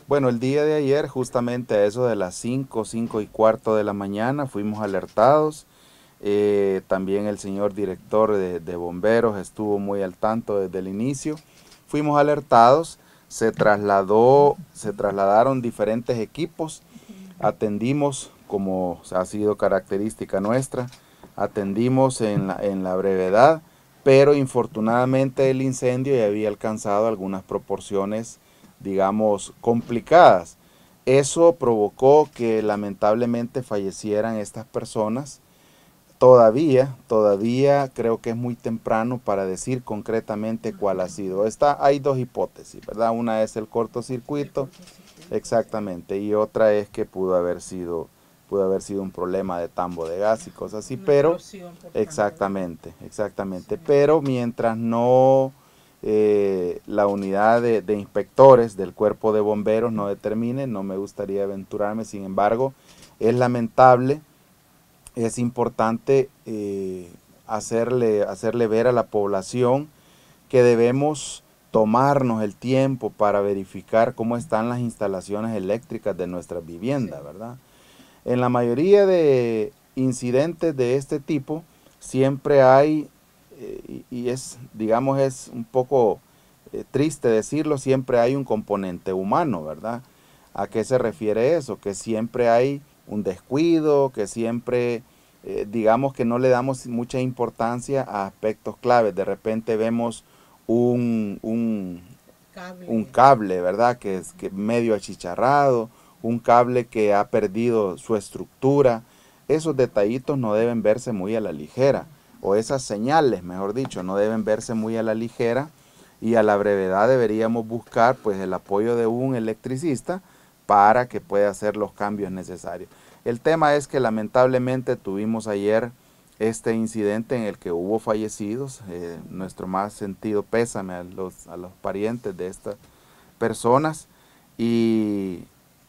Bueno, el día de ayer, justamente a eso de las 5, 5:15 de la mañana, fuimos alertados. También el señor director de bomberos estuvo muy al tanto desde el inicio. Fuimos alertados, se trasladaron diferentes equipos, atendimos, como ha sido característica nuestra, atendimos en la brevedad, pero infortunadamente el incendio ya había alcanzado algunas proporciones, digamos, complicadas. Eso provocó que lamentablemente fallecieran estas personas. Todavía creo que es muy temprano para decir concretamente cuál ha sido. Hay dos hipótesis, ¿verdad? Una es el cortocircuito, exactamente, y otra es que pudo haber sido un problema de tambo de gas y cosas así, Una pero explosión por tambo de gas. exactamente, Sí. pero mientras no la unidad de inspectores del cuerpo de bomberos no determine, no me gustaría aventurarme. Sin embargo, es lamentable, es importante hacerle ver a la población que debemos tomarnos el tiempo para verificar cómo están las instalaciones eléctricas de nuestras viviendas, Sí. ¿verdad? En la mayoría de incidentes de este tipo, siempre hay, y es, digamos, es un poco triste decirlo, siempre hay un componente humano, ¿verdad? ¿A qué se refiere eso? Que siempre hay un descuido, que siempre, digamos que no le damos mucha importancia a aspectos claves. De repente vemos un, un, un Cable. cable, ¿verdad? Que es que medio achicharrado, un cable que ha perdido su estructura. Esos detallitos no deben verse muy a la ligera, o esas señales, mejor dicho, no deben verse muy a la ligera, y a la brevedad deberíamos buscar pues el apoyo de un electricista para que pueda hacer los cambios necesarios. El tema es que lamentablemente tuvimos ayer este incidente en el que hubo fallecidos. Nuestro más sentido pésame a los parientes de estas personas, y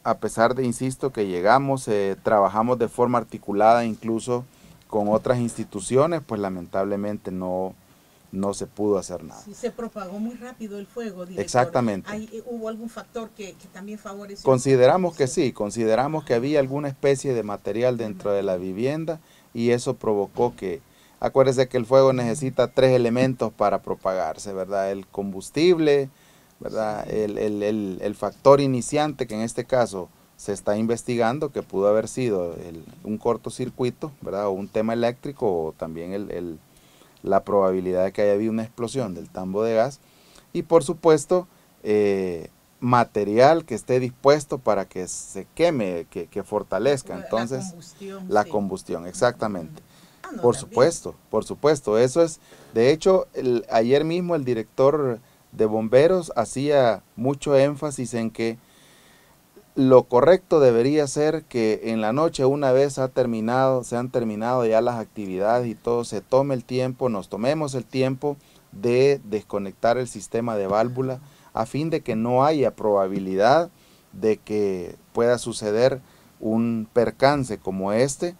a pesar de, insisto, que llegamos, trabajamos de forma articulada incluso con otras instituciones, pues lamentablemente no se pudo hacer nada. Sí, se propagó muy rápido el fuego, director. Exactamente. ¿Hubo algún factor que también favoreció esa Consideramos que transmisión? sí, consideramos que había Ah, alguna especie de material de dentro de la material. vivienda, y eso provocó que, acuérdese que el fuego necesita tres elementos para propagarse, ¿verdad? El combustible, ¿verdad? Sí. El factor iniciante, que en este caso se está investigando, que pudo haber sido un cortocircuito, ¿verdad? O un tema eléctrico, o también la probabilidad de que haya habido una explosión del tambo de gas. Y por supuesto, material que esté dispuesto para que se queme, que fortalezca La entonces combustión, la sí. combustión, exactamente. Ah, no, también. Por supuesto, eso es, de hecho, ayer mismo el director de bomberos hacía mucho énfasis en que lo correcto debería ser que en la noche, una vez se han terminado ya las actividades y todo, se tome el tiempo, nos tomemos el tiempo de desconectar el sistema de válvula, a fin de que no haya probabilidad de que pueda suceder un percance como este,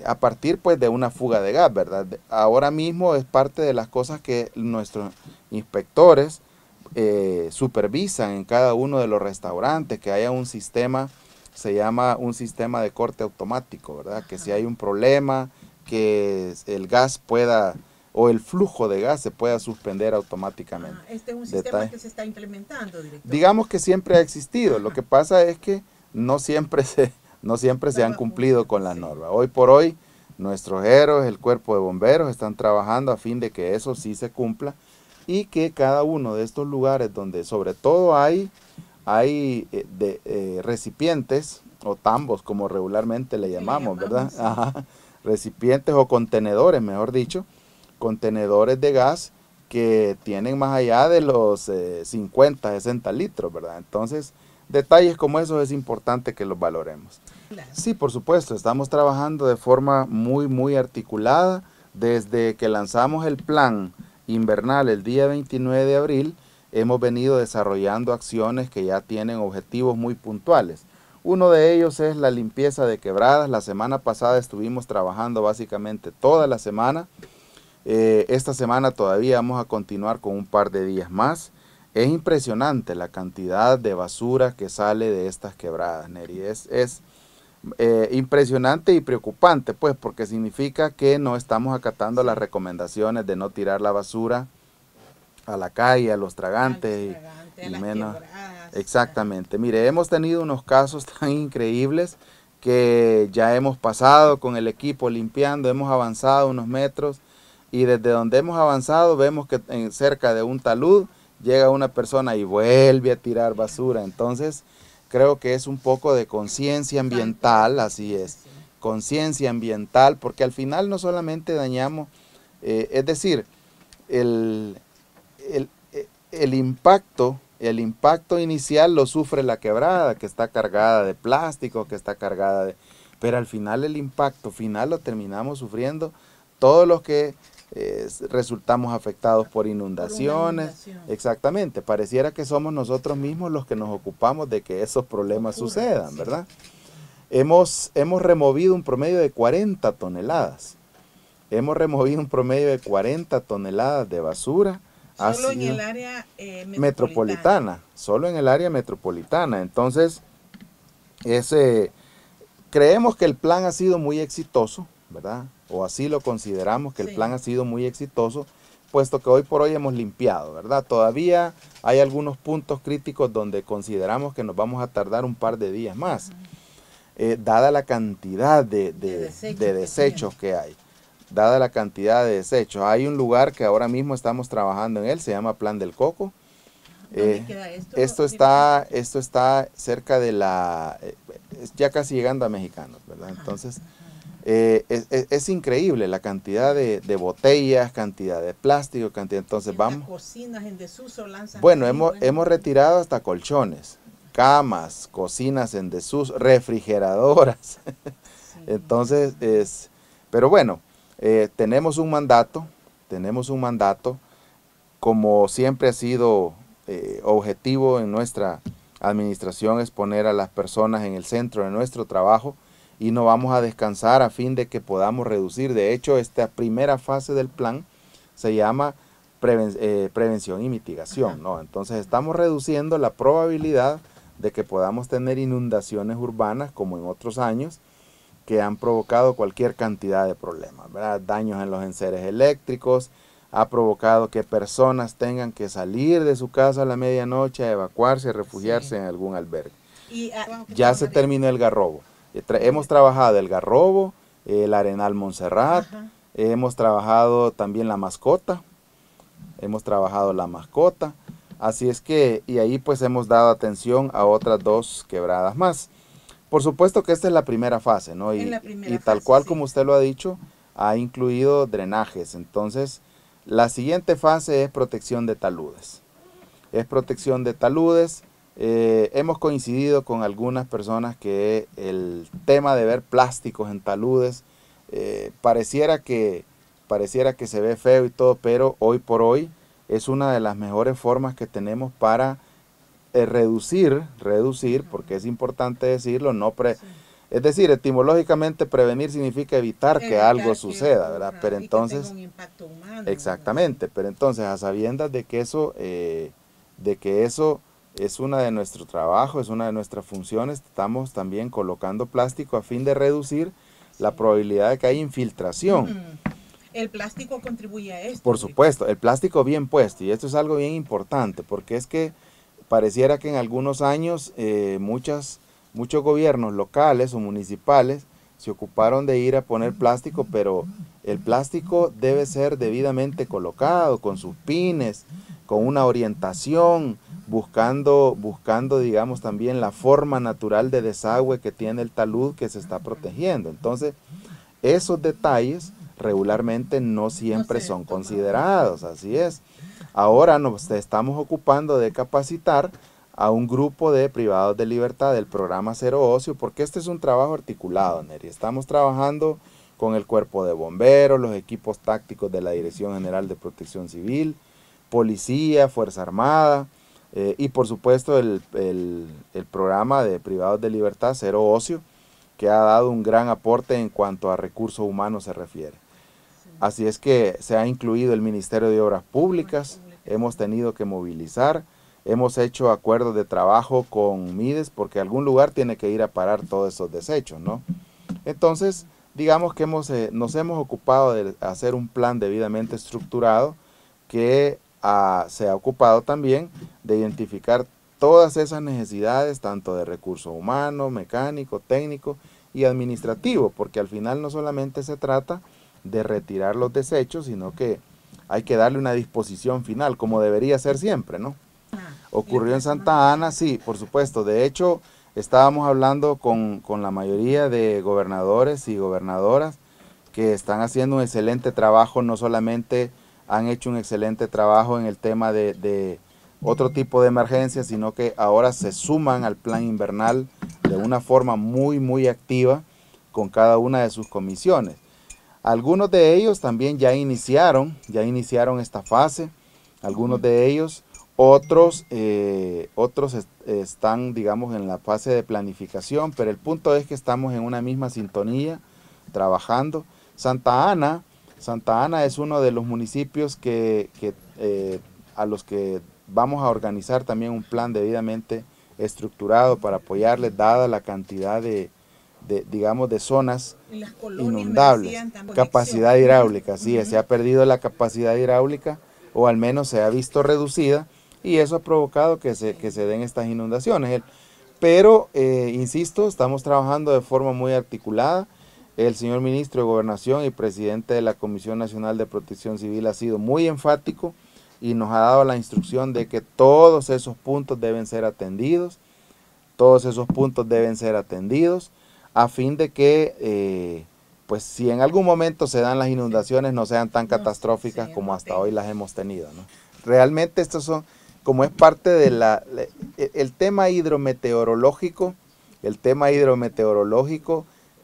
a partir pues de una fuga de gas, ¿verdad? Ahora mismo es parte de las cosas que nuestros inspectores supervisan en cada uno de los restaurantes, que haya un sistema, se llama un sistema de corte automático, ¿verdad? Que si hay Ajá. un problema, que el gas pueda, o el flujo de gas se pueda suspender automáticamente. Ah, este es un sistema Detalle. que se está implementando, director. Digamos que siempre ha existido, lo Ajá. que pasa es que no siempre no siempre se han Estaba cumplido con funcionando, las sí. normas. Hoy por hoy, nuestros héroes, el cuerpo de bomberos, están trabajando a fin de que eso sí se cumpla, y que cada uno de estos lugares donde sobre todo hay recipientes o tambos, como regularmente le Que le llamamos, ¿verdad? llamamos, sí. Ajá. Recipientes o contenedores, mejor dicho, contenedores de gas que tienen más allá de los 50, 60 litros, ¿verdad? Entonces, detalles como esos es importante que los valoremos. Claro. Sí, por supuesto, estamos trabajando de forma muy articulada. Desde que lanzamos el plan invernal el día 29 de abril, hemos venido desarrollando acciones que ya tienen objetivos muy puntuales. Uno de ellos es la limpieza de quebradas. La semana pasada estuvimos trabajando básicamente toda la semana. Esta semana todavía vamos a continuar con un par de días más. Es impresionante la cantidad de basura que sale de estas quebradas, Neri. Es impresionante y preocupante, pues, porque significa que no estamos acatando las recomendaciones de no tirar la basura a la calle, a los tragantes, y menos. Exactamente. Mire, hemos tenido unos casos tan increíbles que ya hemos pasado con el equipo limpiando, hemos avanzado unos metros y desde donde hemos avanzado vemos que cerca de un talud llega una persona y vuelve a tirar basura. Entonces, creo que es un poco de conciencia ambiental, así es, conciencia ambiental, porque al final no solamente dañamos, es decir, el impacto inicial lo sufre la quebrada, que está cargada de plástico, que está cargada de... Pero al final el impacto final lo terminamos sufriendo todos los que resultamos afectados por inundaciones. Exactamente, pareciera que somos nosotros mismos los que nos ocupamos de que esos problemas sucedan, ¿verdad? Hemos removido un promedio de 40 toneladas. Hemos removido un promedio de 40 toneladas de basura. Solo en el área metropolitana. Solo en el área metropolitana. Entonces, creemos que el plan ha sido muy exitoso, ¿verdad? O así lo consideramos, que el plan ha sido muy exitoso, puesto que hoy por hoy hemos limpiado, ¿verdad? Todavía hay algunos puntos críticos donde consideramos que nos vamos a tardar un par de días más, dada la cantidad de desechos que hay. Dada la cantidad de desechos. Hay un lugar que ahora mismo estamos trabajando en él, se llama Plan del Coco. ¿Dónde queda esto? Esto está cerca de ya casi llegando a Mexicanos, ¿verdad? Entonces, es increíble la cantidad de botellas, cantidad de plástico, entonces vamos. Cocinas en desuso lanzan. Bueno, hemos retirado hasta colchones, camas, cocinas en desuso, refrigeradoras. Sí. Entonces, pero bueno, tenemos un mandato, como siempre ha sido objetivo en nuestra administración, es poner a las personas en el centro de nuestro trabajo y no vamos a descansar a fin de que podamos reducir. De hecho, esta primera fase del plan se llama prevención y mitigación, ¿no? Entonces estamos reduciendo la probabilidad de que podamos tener inundaciones urbanas como en otros años, que han provocado cualquier cantidad de problemas, ¿verdad? Daños en los enseres eléctricos, ha provocado que personas tengan que salir de su casa a la medianoche a evacuarse, a refugiarse en algún albergue. Ya se terminó el garrobo. Hemos trabajado el garrobo, el Arenal Montserrat, hemos trabajado también la mascota, así es que, y ahí pues hemos dado atención a otras 2 quebradas más. Por supuesto que esta es la primera fase, ¿no? Y tal cual como usted lo ha dicho, ha incluido drenajes. Entonces, la siguiente fase es protección de taludes. Hemos coincidido con algunas personas que el tema de ver plásticos en taludes pareciera que se ve feo y todo, pero hoy por hoy es una de las mejores formas que tenemos para reducir, porque es importante decirlo, es decir, etimológicamente prevenir significa evitar que algo suceda, ¿verdad? Pero entonces, que tenga un impacto humano, exactamente, pero entonces a sabiendas de que eso es una de nuestro trabajo, es una de nuestras funciones, estamos también colocando plástico a fin de reducir la probabilidad de que haya infiltración. El plástico contribuye a esto. Por supuesto, el plástico bien puesto, y esto es algo bien importante, porque es que pareciera que en algunos años muchos gobiernos locales o municipales se ocuparon de ir a poner plástico, pero el plástico debe ser debidamente colocado con sus pines, con una orientación, buscando digamos también la forma natural de desagüe que tiene el talud que se está protegiendo. Entonces, esos detalles regularmente no siempre son considerados, así es. Ahora nos estamos ocupando de capacitar a un grupo de privados de libertad del programa Cero Ocio, porque este es un trabajo articulado, Neri. Estamos trabajando con el Cuerpo de Bomberos, los equipos tácticos de la Dirección General de Protección Civil, Policía, Fuerza Armada, y por supuesto el programa de privados de libertad Cero Ocio, que ha dado un gran aporte en cuanto a recursos humanos se refiere. Así es que se ha incluido el Ministerio de Obras Públicas, hemos tenido que movilizar hemos hecho acuerdos de trabajo con Mides porque a algún lugar tiene que ir a parar todos esos desechos, ¿no? Entonces, digamos que nos hemos ocupado de hacer un plan debidamente estructurado que se ha ocupado también de identificar todas esas necesidades, tanto de recursos humanos, mecánico, técnico y administrativo, porque al final no solamente se trata de retirar los desechos, sino que hay que darle una disposición final, como debería ser siempre, ¿no? Ocurrió en Santa Ana, sí, por supuesto. De hecho, estábamos hablando con la mayoría de gobernadores y gobernadoras que están haciendo un excelente trabajo, no solamente han hecho un excelente trabajo en el tema de otro tipo de emergencias, sino que ahora se suman al plan invernal de una forma muy activa con cada una de sus comisiones. Algunos de ellos también ya iniciaron esta fase, algunos de ellos, otros están, digamos, en la fase de planificación, pero el punto es que estamos en una misma sintonía, trabajando. Santa Ana es uno de los municipios a los que vamos a organizar también un plan debidamente estructurado para apoyarles, dada la cantidad digamos, de zonas inundables, capacidad hidráulica, sí, se ha perdido la capacidad hidráulica o al menos se ha visto reducida y eso ha provocado que se den estas inundaciones. Pero, insisto, estamos trabajando de forma muy articulada. El señor ministro de Gobernación y presidente de la Comisión Nacional de Protección Civil ha sido muy enfático y nos ha dado la instrucción de que todos esos puntos deben ser atendidos, a fin de que, pues si en algún momento se dan las inundaciones, no sean tan catastróficas como hasta hoy las hemos tenido, ¿no? Realmente estos son, como es parte de el tema hidrometeorológico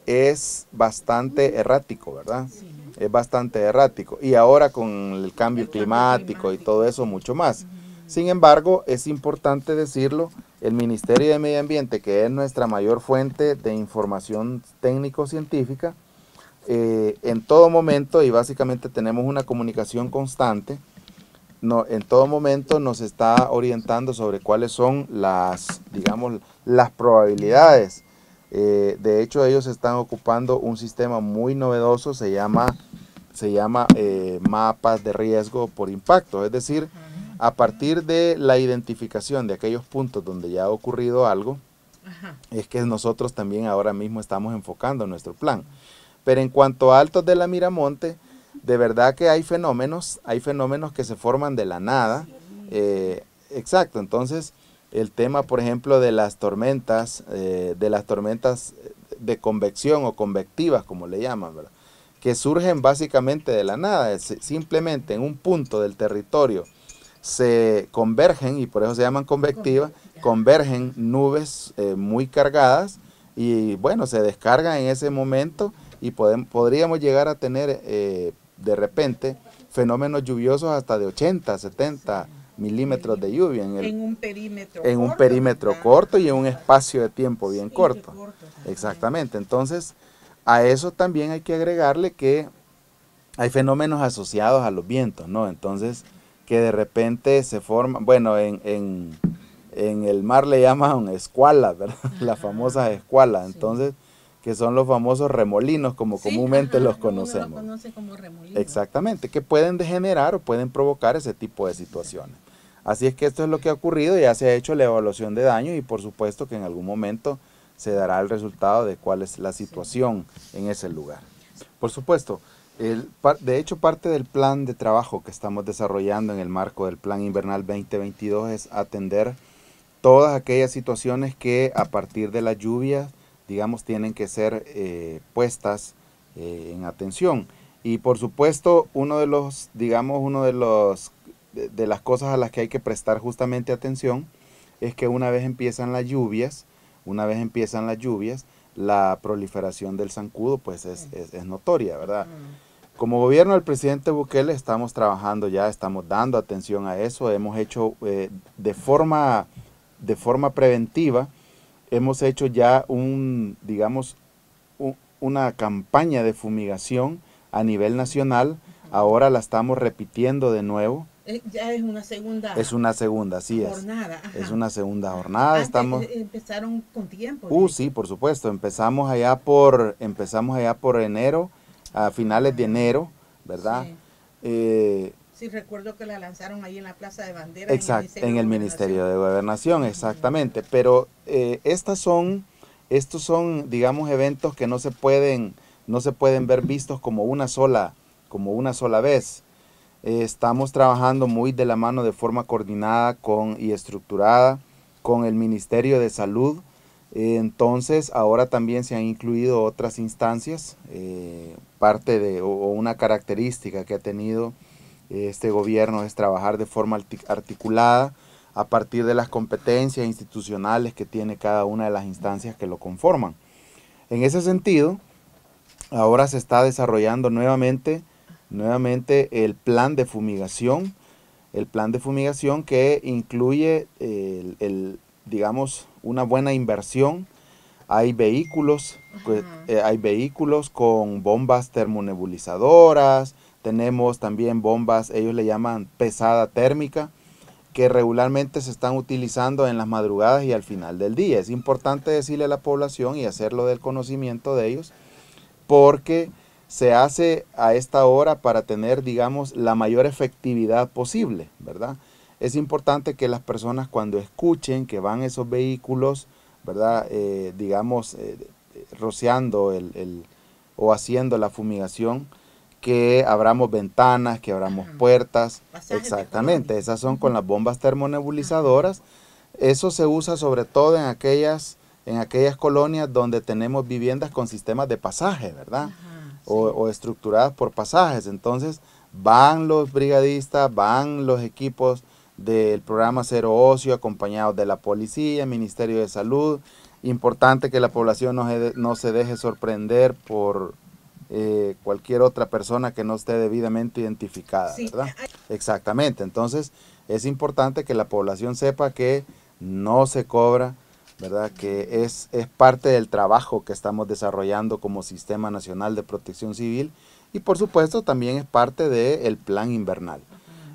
es bastante errático, ¿verdad? Sí. Es bastante errático. Y ahora con el cambio climático y todo eso, mucho más. Sin embargo, es importante decirlo, el Ministerio de Medio Ambiente, que es nuestra mayor fuente de información técnico-científica, en todo momento, y básicamente tenemos una comunicación constante, en todo momento nos está orientando sobre cuáles son digamos, las probabilidades. De hecho, ellos están ocupando un sistema muy novedoso, se llama mapas de riesgo por impacto, es decir, a partir de la identificación de aquellos puntos donde ya ha ocurrido algo, es que nosotros también ahora mismo estamos enfocando nuestro plan. Pero en cuanto a Altos de la Miramonte, de verdad que hay fenómenos que se forman de la nada. Exacto, entonces el tema, por ejemplo, de las tormentas de convección o convectivas, como le llaman, ¿verdad? Que surgen básicamente de la nada, simplemente en un punto del territorio se convergen, y por eso se llaman convectivas, convergen nubes muy cargadas y bueno, se descargan en ese momento y podríamos llegar a tener de repente fenómenos lluviosos hasta de 80, 70 milímetros de lluvia en un perímetro corto y en un espacio de tiempo bien corto. Exactamente, entonces a eso también hay que agregarle que hay fenómenos asociados a los vientos, ¿no? Entonces, que de repente se forman, bueno, en el mar le llaman escualas, ¿verdad? Las famosas escualas, entonces, que son los famosos remolinos, como comúnmente los conocemos. Uno lo conoce como remolinos. Exactamente, que pueden degenerar o pueden provocar ese tipo de situaciones. Así es que esto es lo que ha ocurrido, ya se ha hecho la evaluación de daño y por supuesto que en algún momento se dará el resultado de cuál es la situación en ese lugar. Por supuesto, de hecho parte del plan de trabajo que estamos desarrollando en el marco del Plan Invernal 2022 es atender todas aquellas situaciones que a partir de las lluvias, digamos, tienen que ser puestas en atención. Y por supuesto, de las cosas a las que hay que prestar justamente atención es que una vez empiezan las lluvias, la proliferación del zancudo pues es notoria, ¿verdad? Como gobierno del presidente Bukele estamos trabajando ya, estamos dando atención a eso, hemos hecho de forma preventiva, hemos hecho ya una campaña de fumigación a nivel nacional, ahora la estamos repitiendo de nuevo Ya es una segunda Es una segunda, así es. jornada. Ajá. Es una segunda jornada. Antes Estamos... empezaron con tiempo. De hecho. Sí, por supuesto. Empezamos allá por enero, a finales de enero, ¿verdad? Sí. Sí, recuerdo que la lanzaron ahí en la Plaza de Banderas, En el Ministerio de Gobernación, exactamente. Pero estos son, digamos, eventos que no se pueden ver vistos como una sola vez. Estamos trabajando muy de la mano de forma coordinada y estructurada con el Ministerio de Salud. Entonces, ahora también se han incluido otras instancias, parte de, o una característica que ha tenido este gobierno es trabajar de forma articulada a partir de las competencias institucionales que tiene cada una de las instancias que lo conforman. En ese sentido, ahora se está desarrollando nuevamente el plan de fumigación que incluye digamos, una buena inversión. Hay vehículos con bombas termonebulizadoras. Tenemos también bombas, ellos le llaman pesada térmica, que regularmente se están utilizando en las madrugadas y al final del día. Es importante decirle a la población y hacerlo del conocimiento de ellos, porque se hace a esta hora para tener, digamos, la mayor efectividad posible, ¿verdad? Es importante que las personas, cuando escuchen que van esos vehículos, ¿verdad? Rociando o haciendo la fumigación, que abramos ventanas, que abramos puertas. Exactamente, esas son con las bombas termonebulizadoras. Eso se usa sobre todo en aquellas colonias donde tenemos viviendas con sistemas de pasaje, ¿verdad? O estructuradas por pasajes. Entonces van los brigadistas, van los equipos del programa Cero Ocio, acompañados de la policía, Ministerio de Salud. Importante que la población no se deje sorprender por cualquier otra persona que no esté debidamente identificada, ¿verdad? Exactamente. Entonces es importante que la población sepa que no se cobra, ¿verdad? Que es parte del trabajo que estamos desarrollando como Sistema Nacional de Protección Civil, y por supuesto también es parte del plan invernal.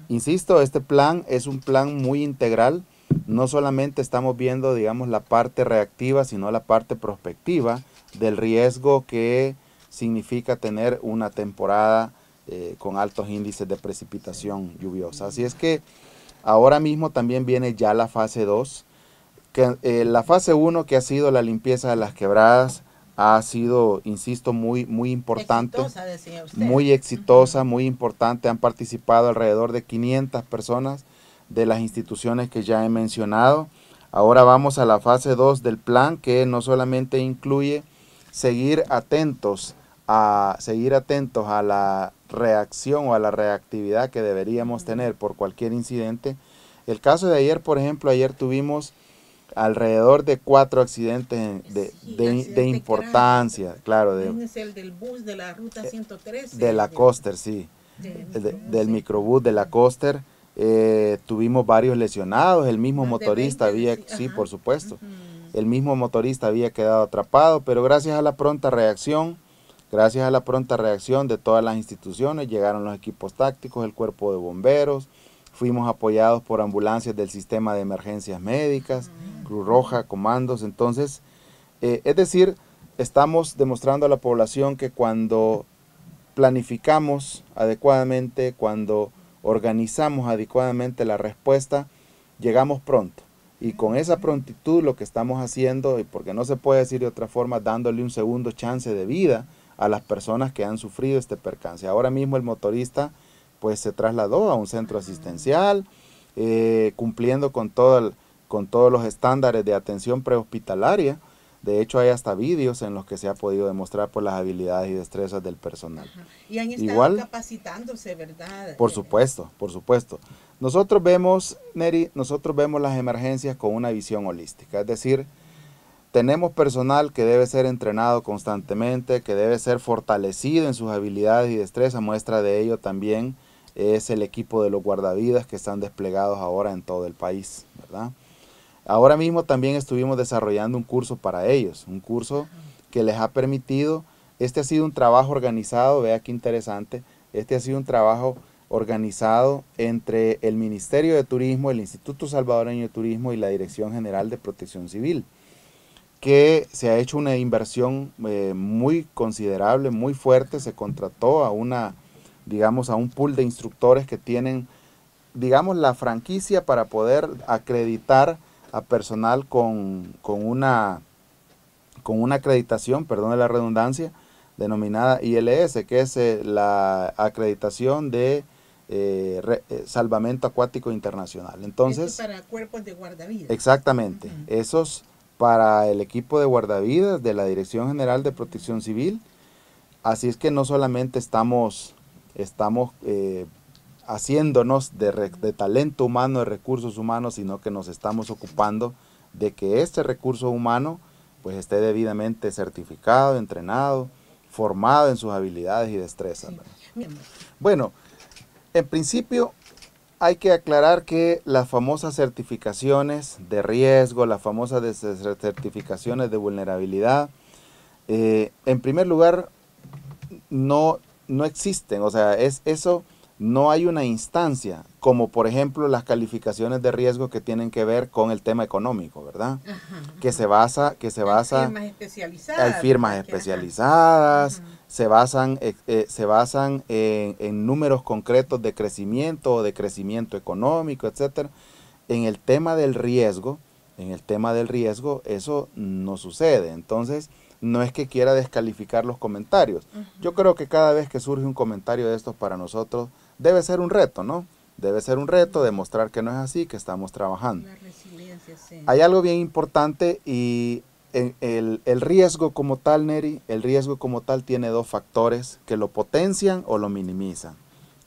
Insisto, este plan es un plan muy integral. No solamente estamos viendo, digamos, la parte reactiva, sino la parte prospectiva del riesgo que significa tener una temporada con altos índices de precipitación lluviosa. Así es que ahora mismo también viene ya la fase 2, la fase 1, que ha sido la limpieza de las quebradas, ha sido, insisto, muy importante, exitosa, decía usted. muy exitosa, muy importante. Han participado alrededor de 500 personas de las instituciones que ya he mencionado. Ahora vamos a la fase 2 del plan, que no solamente incluye seguir atentos a la reacción o a la reactividad que deberíamos tener por cualquier incidente. El caso de ayer, por ejemplo, ayer tuvimos alrededor de 4 accidentes de importancia, grave. Claro. Es el del bus de la ruta 113. De la Coster, sí. Del microbús de la Coster. Tuvimos varios lesionados. El mismo motorista había, sí, por supuesto. El mismo motorista había quedado atrapado, pero gracias a la pronta reacción de todas las instituciones, llegaron los equipos tácticos, el cuerpo de bomberos, fuimos apoyados por ambulancias del sistema de emergencias médicas, Cruz Roja, comandos. Entonces, es decir, estamos demostrando a la población que cuando planificamos adecuadamente, cuando organizamos adecuadamente la respuesta, llegamos pronto. Y con esa prontitud lo que estamos haciendo, y porque no se puede decir de otra forma, dándole un segundo chance de vida a las personas que han sufrido este percance. Ahora mismo el motorista pues se trasladó a un centro asistencial, cumpliendo con todos los estándares de atención prehospitalaria. De hecho, hay hasta vídeos en los que se ha podido demostrar por las habilidades y destrezas del personal. Y han estado capacitándose, ¿verdad? Por supuesto, por supuesto. Nosotros vemos, Neri, las emergencias con una visión holística. Es decir, tenemos personal que debe ser entrenado constantemente, que debe ser fortalecido en sus habilidades y destrezas. Muestra de ello también es el equipo de los guardavidas que están desplegados ahora en todo el país, ¿verdad? Ahora mismo también estuvimos desarrollando un curso para ellos, un curso que les ha permitido, este ha sido un trabajo organizado, vea qué interesante, este ha sido un trabajo organizado entre el Ministerio de Turismo, el Instituto Salvadoreño de Turismo y la Dirección General de Protección Civil, que se ha hecho una inversión muy considerable, muy fuerte. Se contrató a digamos, a un pool de instructores que tienen, digamos, la franquicia para poder acreditar a personal con una acreditación, perdón de la redundancia, denominada ILS, que es la acreditación de Salvamento Acuático Internacional. Entonces, esto para cuerpos de guardavidas. Exactamente, esos para el equipo de guardavidas de la Dirección General de Protección Civil. Así es que no solamente estamos haciéndonos de talento humano, de recursos humanos, sino que nos estamos ocupando de que este recurso humano pues esté debidamente certificado, entrenado, formado en sus habilidades y destrezas. Sí. Bueno, en principio hay que aclarar que las famosas certificaciones de riesgo, las famosas certificaciones de vulnerabilidad, en primer lugar no existen, o sea, eso no hay una instancia, como por ejemplo las calificaciones de riesgo que tienen que ver con el tema económico, ¿verdad? Que se basa... Hay firmas especializadas. Hay firmas especializadas, se basan en números concretos de crecimiento o de crecimiento económico, etcétera. En el tema del riesgo, eso no sucede. Entonces, no es que quiera descalificar los comentarios. Yo creo que cada vez que surge un comentario de estos para nosotros, debe ser un reto, ¿no? Debe ser un reto demostrar que no es así, que estamos trabajando. La resiliencia, sí. Hay algo bien importante y el riesgo como tal, Neri, el riesgo como tal tiene dos factores que lo potencian o lo minimizan.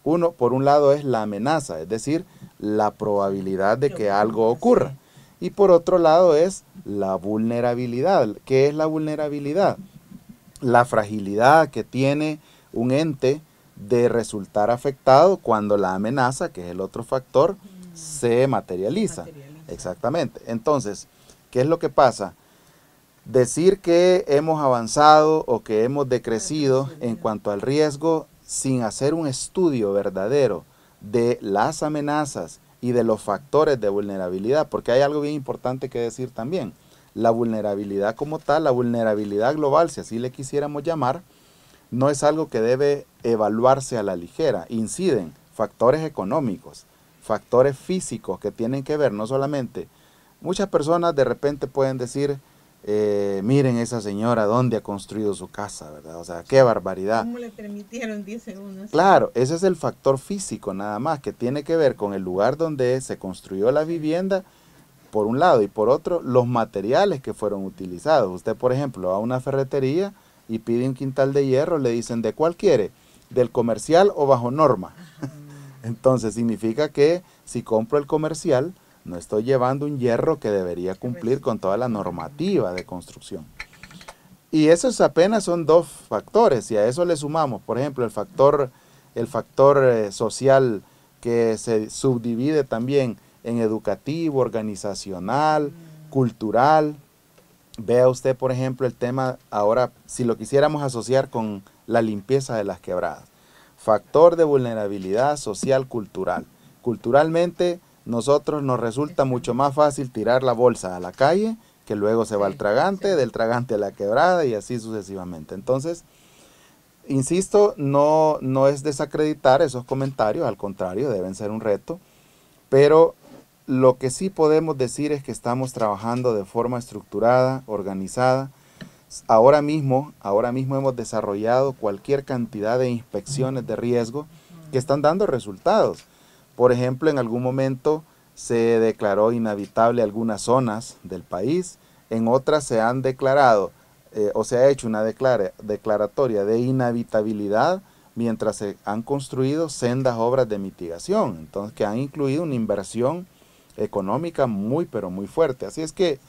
Uno, por un lado, es la amenaza, es decir, la probabilidad de que algo ocurra. Y por otro lado es la vulnerabilidad. ¿Qué es la vulnerabilidad? La fragilidad que tiene un ente de resultar afectado cuando la amenaza, que es el otro factor, se materializa. Exactamente. Entonces, ¿qué es lo que pasa? Decir que hemos avanzado o que hemos decrecido en cuanto al riesgo sin hacer un estudio verdadero de las amenazas y de los factores de vulnerabilidad, porque hay algo bien importante que decir también. La vulnerabilidad como tal, la vulnerabilidad global, si así le quisiéramos llamar, no es algo que debe evaluarse a la ligera. Inciden factores económicos, factores físicos que tienen que ver no solamente... Muchas personas de repente pueden decir, miren esa señora dónde ha construido su casa, ¿verdad? O sea, qué barbaridad. ¿Cómo le permitieron 10 segundos? Claro, ese es el factor físico nada más, que tiene que ver con el lugar donde se construyó la vivienda, por un lado, y por otro, los materiales que fueron utilizados. Usted, por ejemplo, va a una ferretería y pide un quintal de hierro, le dicen, ¿de cuál quiere? ¿Del comercial o bajo norma? Entonces, significa que si compro el comercial, no estoy llevando un hierro que debería cumplir con toda la normativa de construcción. Y esos apenas son dos factores, y a eso le sumamos, por ejemplo, el factor social, que se subdivide también en educativo, organizacional, cultural. Vea usted, por ejemplo, el tema ahora, si lo quisiéramos asociar con la limpieza de las quebradas. Factor de vulnerabilidad social cultural. Culturalmente, nosotros nos resulta mucho más fácil tirar la bolsa a la calle, que luego se va al tragante, del tragante a la quebrada y así sucesivamente. Entonces, insisto, no es desacreditar esos comentarios, al contrario, deben ser un reto, pero lo que sí podemos decir es que estamos trabajando de forma estructurada, organizada. Ahora mismo hemos desarrollado cualquier cantidad de inspecciones de riesgo que están dando resultados. Por ejemplo, en algún momento se declaró inhabitable algunas zonas del país, en otras se han declarado o se ha hecho una declaratoria de inhabitabilidad mientras se han construido sendas obras de mitigación, entonces que han incluido una inversión económica muy pero muy fuerte. Así es que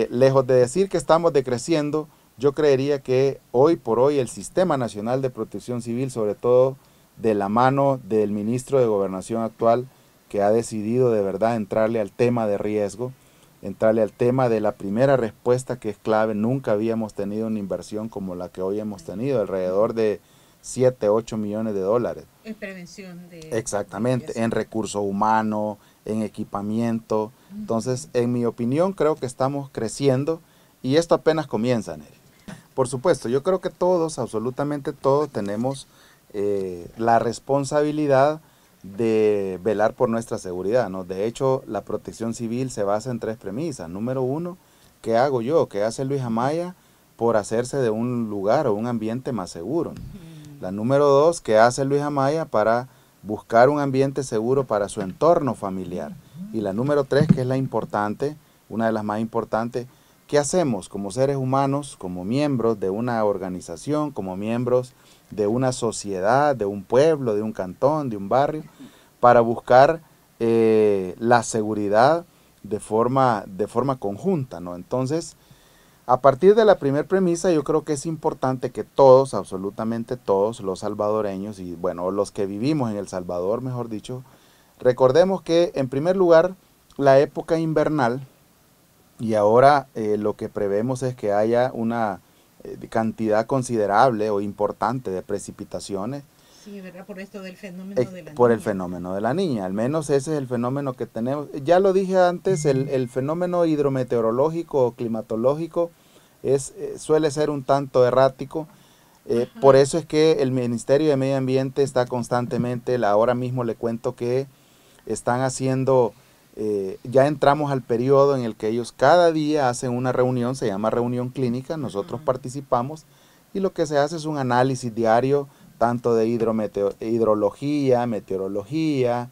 lejos de decir que estamos decreciendo, yo creería que hoy por hoy el Sistema Nacional de Protección Civil, sobre todo de la mano del ministro de Gobernación actual, que ha decidido de verdad entrarle al tema de riesgo, entrarle al tema de la primera respuesta, que es clave. Nunca habíamos tenido una inversión como la que hoy hemos tenido, alrededor de 7, 8 millones de dólares. En prevención de... Exactamente, en recursos humanos, en equipamiento. Entonces, en mi opinión, creo que estamos creciendo y esto apenas comienza, Neri. Por supuesto, yo creo que todos, absolutamente todos, tenemos la responsabilidad de velar por nuestra seguridad, ¿no? De hecho, la protección civil se basa en 3 premisas. Número 1, ¿qué hago yo? ¿Qué hace Luis Amaya por hacerse de un lugar o un ambiente más seguro? La número 2, ¿qué hace Luis Amaya para buscar un ambiente seguro para su entorno familiar? Y la número 3, que es la importante, una de las más importantes, ¿qué hacemos como seres humanos, como miembros de una organización, como miembros de una sociedad, de un pueblo, de un cantón, de un barrio, para buscar la seguridad de forma conjunta, ¿no? Entonces, a partir de la primera premisa, yo creo que es importante que todos, absolutamente todos los salvadoreños, y bueno, los que vivimos en El Salvador, mejor dicho, recordemos que en primer lugar, la época invernal, y ahora lo que prevemos es que haya una cantidad considerable o importante de precipitaciones. Sí, ¿verdad? Por esto del fenómeno de la niña. Por el fenómeno de la niña, al menos ese es el fenómeno que tenemos. Ya lo dije antes, el fenómeno hidrometeorológico o climatológico suele ser un tanto errático. Por eso es que el Ministerio de Medio Ambiente está constantemente, ahora mismo le cuento que están haciendo, ya entramos al periodo en el que ellos cada día hacen una reunión, se llama reunión clínica, nosotros participamos y lo que se hace es un análisis diario tanto de hidrología, meteorología,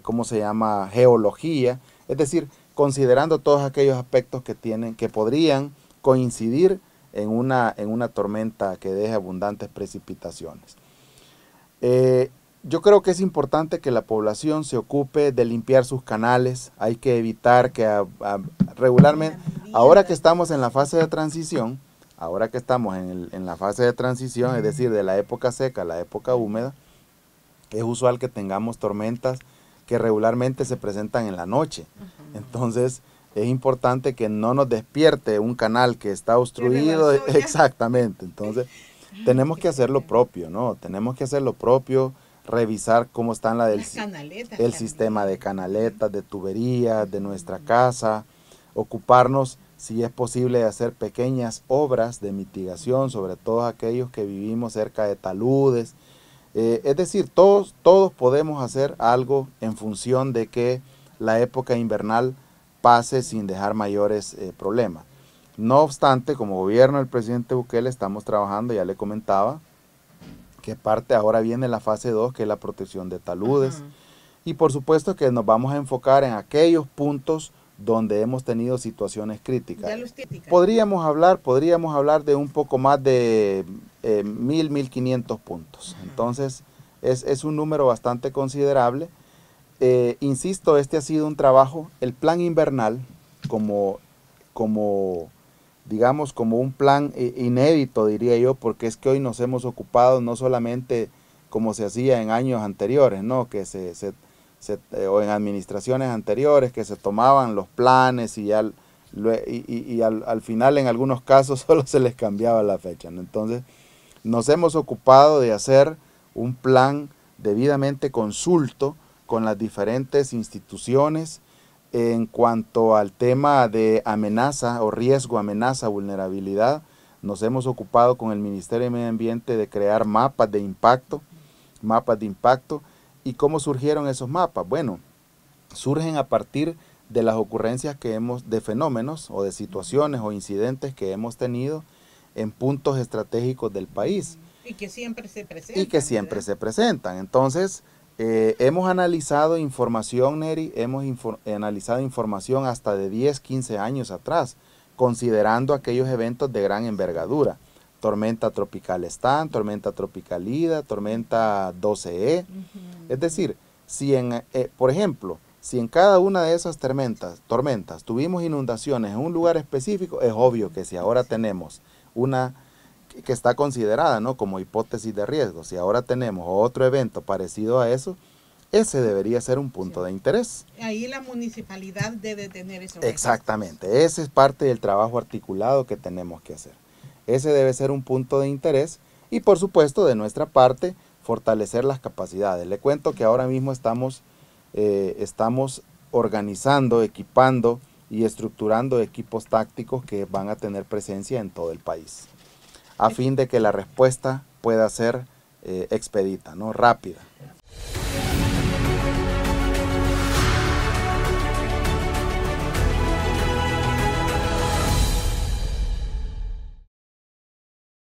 ¿cómo se llama? Geología, es decir, considerando todos aquellos aspectos que podrían coincidir en una tormenta que deje abundantes precipitaciones. Yo creo que es importante que la población se ocupe de limpiar sus canales, hay que evitar que regularmente, ahora que estamos en la fase de transición, en la fase de transición, es decir, de la época seca a la época húmeda, es usual que tengamos tormentas que regularmente se presentan en la noche. Entonces, es importante que no nos despierte un canal que está obstruido. Exactamente. Entonces, tenemos que hacer lo propio, ¿no? Tenemos que hacer lo propio, revisar cómo están el sistema de canaletas, de tuberías, de nuestra casa, ocuparnos, si es posible, hacer pequeñas obras de mitigación, sobre todo aquellos que vivimos cerca de taludes. Es decir, todos podemos hacer algo en función de que la época invernal pase sin dejar mayores problemas. No obstante, como gobierno del presidente Bukele estamos trabajando, ya le comentaba, que ahora viene la fase 2, que es la protección de taludes. Y por supuesto que nos vamos a enfocar en aquellos puntos donde hemos tenido situaciones críticas. Podríamos hablar de un poco más de 1.500 puntos. Entonces, es un número bastante considerable. Insisto, este ha sido un trabajo, el plan invernal, como un plan inédito, diría yo, porque es que hoy nos hemos ocupado no solamente como se hacía en años anteriores, ¿no? O en administraciones anteriores, que se tomaban los planes y al final en algunos casos solo se les cambiaba la fecha, ¿no? Entonces nos hemos ocupado de hacer un plan debidamente consulto con las diferentes instituciones en cuanto al tema de amenaza o riesgo, amenaza, vulnerabilidad. Nos hemos ocupado con el Ministerio de Medio Ambiente de crear mapas de impacto. ¿Y cómo surgieron esos mapas? Bueno, surgen a partir de las ocurrencias de fenómenos o de situaciones o incidentes que hemos tenido en puntos estratégicos del país. Y que siempre se presentan. Entonces, hemos analizado información, Neri, analizado información hasta de 10, 15 años atrás, considerando aquellos eventos de gran envergadura. Tormenta tropical Stan, tormenta tropical Ida, tormenta 12E. Es decir, por ejemplo, si en cada una de esas tormentas tuvimos inundaciones en un lugar específico, es obvio que si ahora tenemos una que está considerada, ¿no?, como hipótesis de riesgo, si ahora tenemos otro evento parecido a eso, ese debería ser un punto de interés. Ahí la municipalidad debe tener eso. Exactamente, ese es parte del trabajo articulado que tenemos que hacer. Ese debe ser un punto de interés Y por supuesto, de nuestra parte, fortalecer las capacidades. Le cuento que ahora mismo estamos organizando, equipando y estructurando equipos tácticos que van a tener presencia en todo el país, a fin de que la respuesta pueda ser expedita, ¿no? Rápida.